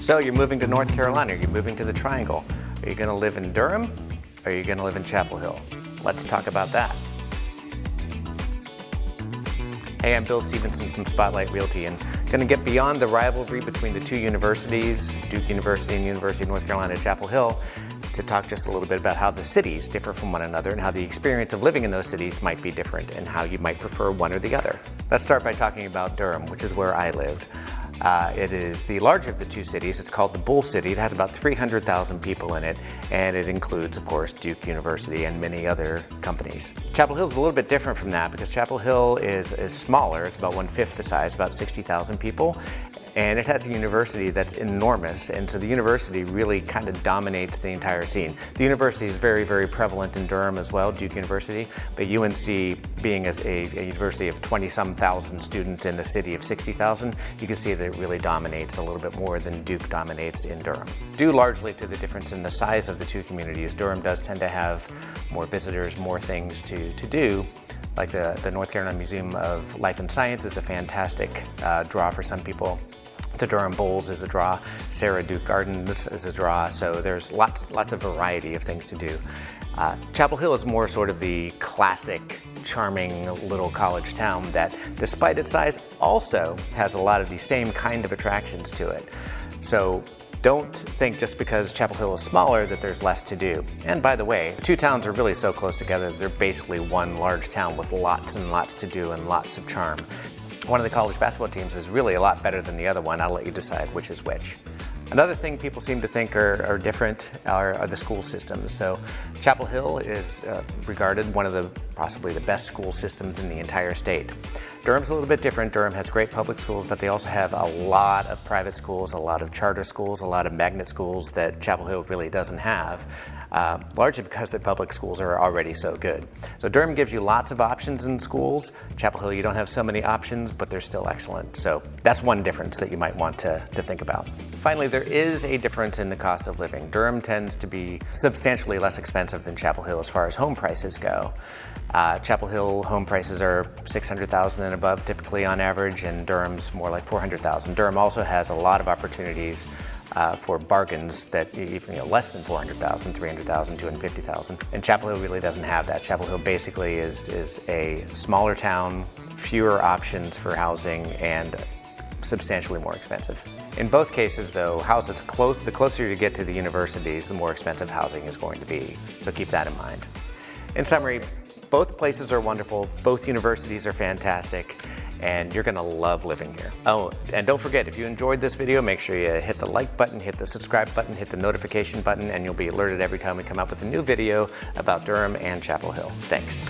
So you're moving to North Carolina, you're moving to the Triangle. Are you going to live in Durham or are you going to live in Chapel Hill? Let's talk about that. Hey, I'm Bill Stevenson from Spotlight Realty, and going to get beyond the rivalry between the two universities, Duke University and University of North Carolina at Chapel Hill, to talk just a little bit about how the cities differ from one another and how the experience of living in those cities might be different and how you might prefer one or the other. Let's start by talking about Durham, which is where I lived. It is the larger of the two cities. It's called the Bull City. It has about 300,000 people in it, and it includes, of course, Duke University and many other companies. Chapel Hill is a little bit different from that because Chapel Hill is smaller. It's about 1/5 the size, about 60,000 people. And it has a university that's enormous, and so the university really kind of dominates the entire scene. The university is very, very prevalent in Durham as well, Duke University, but UNC being a university of 20-some thousand students in a city of 60,000, you can see that it really dominates a little bit more than Duke dominates in Durham. Due largely to the difference in the size of the two communities, Durham does tend to have more visitors, more things to do. Like the North Carolina Museum of Life and Science is a fantastic draw for some people. The Durham Bulls is a draw. Sarah Duke Gardens is a draw. So there's lots of variety of things to do. Chapel Hill is more sort of the classic, charming little college town that, despite its size, also has a lot of the same kind of attractions to it. So don't think just because Chapel Hill is smaller that there's less to do. And by the way, the two towns are really so close together, they're basically one large town with lots and lots to do and lots of charm. One of the college basketball teams is really a lot better than the other one. I'll let you decide which is which. Another thing people seem to think are different are the school systems. So Chapel Hill is regarded one of the possibly the best school systems in the entire state. Durham's a little bit different. Durham has great public schools, but they also have a lot of private schools, a lot of charter schools, a lot of magnet schools that Chapel Hill really doesn't have, largely because the public schools are already so good. So Durham gives you lots of options in schools. Chapel Hill, you don't have so many options, but they're still excellent. So that's one difference that you might want to think about. Finally, there is a difference in the cost of living. Durham tends to be substantially less expensive than Chapel Hill as far as home prices go. Chapel Hill home prices are $600,000 and above typically on average, and Durham's more like $400,000. Durham also has a lot of opportunities for bargains that even less than $400,000, $300,000, $250,000. And Chapel Hill really doesn't have that. Chapel Hill basically is a smaller town, fewer options for housing, and substantially more expensive. In both cases, though, the closer you get to the universities, the more expensive housing is going to be. So keep that in mind. In summary, both places are wonderful, both universities are fantastic, and you're gonna love living here. Oh, and don't forget, if you enjoyed this video, make sure you hit the like button, hit the subscribe button, hit the notification button, and you'll be alerted every time we come up with a new video about Durham and Chapel Hill. Thanks.